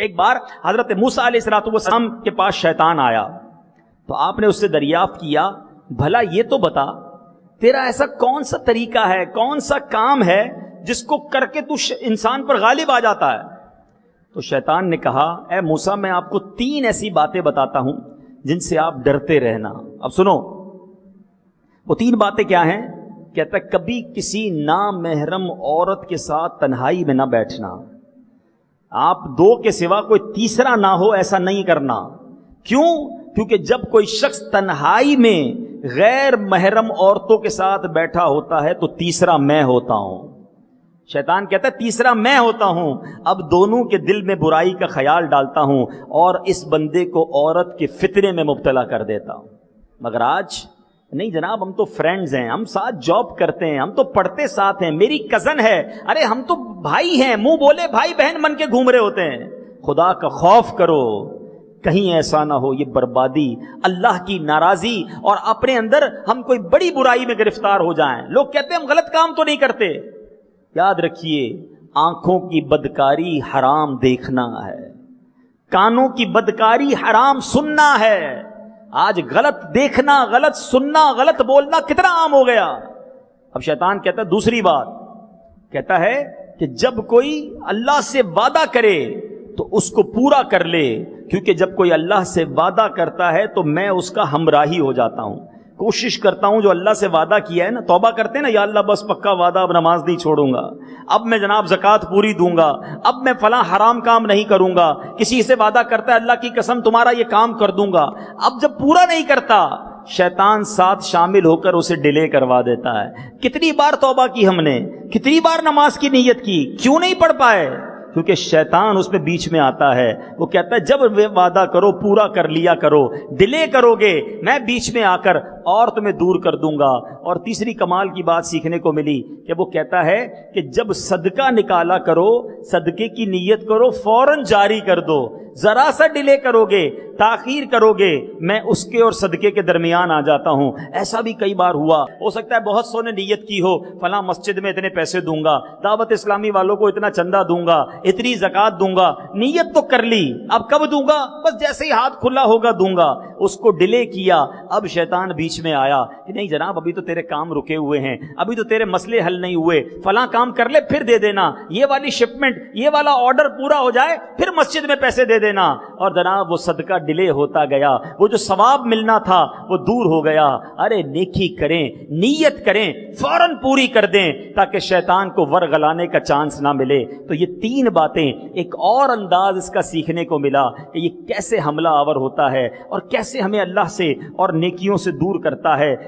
ایک بار حضرت موسیٰ علیہ السلام کے پاس شیطان آیا تو آپ نے اس سے دریافت کیا، بھلا یہ تو بتا تیرا ایسا کون سا طریقہ ہے، کون سا کام ہے جس کو کر کے تو انسان پر غالب آ جاتا ہے؟ تو شیطان نے کہا، اے موسیٰ میں آپ کو 3 ایسی باتیں بتاتا ہوں جن سے آپ ڈرتے رہنا۔ اب سنو، وہ 3 باتیں کیا ہیں؟ کہتا ہے کبھی کسی نامحرم عورت کے ساتھ تنہائی میں نہ بیٹھنا، آپ 2 کے سوا کوئی تیسرا نہ ہو، ایسا نہیں کرنا۔ کیوں؟ کیونکہ جب کوئی شخص تنہائی میں غیر محرم عورتوں کے ساتھ بیٹھا ہوتا ہے تو تیسرا میں ہوتا ہوں۔ شیطان کہتا ہے تیسرا میں ہوتا ہوں، اب دونوں کے دل میں برائی کا خیال ڈالتا ہوں اور اس بندے کو عورت کے فتنے میں مبتلا کر دیتا ہوں۔ مگر آج نہیں جناب، ہم تو فرینڈز ہیں، ہم ساتھ جاب کرتے ہیں، ہم تو پڑھتے ساتھ ہیں، میری کزن ہے، ارے ہم تو بھائی ہیں، منہ بولے بھائی بہن بن کے گھوم رہے ہوتے ہیں۔ خدا کا خوف کرو، کہیں ایسا نہ ہو یہ بربادی، اللہ کی ناراضی اور اپنے اندر ہم کوئی بڑی برائی میں گرفتار ہو جائیں۔ لوگ کہتے ہیں ہم غلط کام تو نہیں کرتے، یاد رکھیے آنکھوں کی بدکاری حرام دیکھنا ہے، کانوں کی بدکاری حرام سننا ہے۔ آج غلط دیکھنا، غلط سننا، غلط بولنا کتنا عام ہو گیا۔ اب شیطان کہتا ہے دوسری بات، کہتا ہے کہ جب کوئی اللہ سے وعدہ کرے تو اس کو پورا کر لے، کیونکہ جب کوئی اللہ سے وعدہ کرتا ہے تو میں اس کا ہمراہی ہو جاتا ہوں۔ کوشش کرتا ہوں جو اللہ سے وعدہ کیا ہے نا، توبہ کرتے ہیں نا، یا اللہ بس پکا وعدہ، اب نماز نہیں چھوڑوں گا، اب میں جناب زکوٰۃ پوری دوں گا، اب میں فلاں حرام کام نہیں کروں گا۔ کسی سے وعدہ کرتا ہے اللہ کی قسم تمہارا یہ کام کر دوں گا، اب جب پورا نہیں کرتا شیطان ساتھ شامل ہو کر اسے ڈیلے کروا دیتا ہے۔ کتنی بار توبہ کی ہم نے، کتنی بار نماز کی نیت کی، کیوں نہیں پڑھ پائے؟ کیونکہ شیطان اس میں بیچ میں آتا ہے، وہ کہتا ہے جب وعدہ کرو پورا کر لیا کرو، ڈیلے کرو گے میں بیچ میں آ کر اور تمہیں دور کر دوں گا۔ اور تیسری کمال کی بات سیکھنے کو ملی کہ وہ کہتا ہے کہ جب صدقہ نکالا کرو، صدقے کی نیت کرو، فوراً جاری کر دو، ذرا سا ڈیلے کرو گے، تاخیر کرو گے، میں اس کے اور صدقے کے درمیان آ جاتا ہوں۔ ایسا بھی کئی بار ہوا، ہو سکتا ہے بہت سو نے نیت کی ہو فلاں مسجد میں اتنے پیسے دوں گا، دعوت اسلامی والوں کو اتنا چندہ دوں گا، اتنی زکوٰۃ دوں گا، نیت تو کر لی، اب کب دوں گا؟ بس جیسے ہی ہاتھ کھلا ہوگا دوں گا، اس کو ڈیلے کیا۔ اب شیطان بیچ میں آیا کہ نہیں جناب ابھی تو تیرے کام رکے ہوئے ہیں، ابھی تو تیرے مسئلے حل نہیں ہوئے، فلاں کام کر لے پھر دے دینا، یہ والی شپمنٹ، یہ والا آرڈر پورا ہو جائے پھر مسجد میں پیسے دے دینا۔ اور جناب وہ صدقہ ڈیلے ہوتا گیا، وہ جو ثواب ملنا تھا وہ دور ہو گیا۔ ارے نیکی کریں، نیت کریں، فوراً پوری کر دیں تاکہ شیطان کو ورغلانے کا چانس نہ ملے۔ تو یہ 3 باتیں، ایک اور انداز اس کا سیکھنے کو ملا کہ یہ کیسے حملہ آور ہوتا ہے اور کیسے ہمیں اللہ سے اور نیکیوں سے دور کرتا ہے۔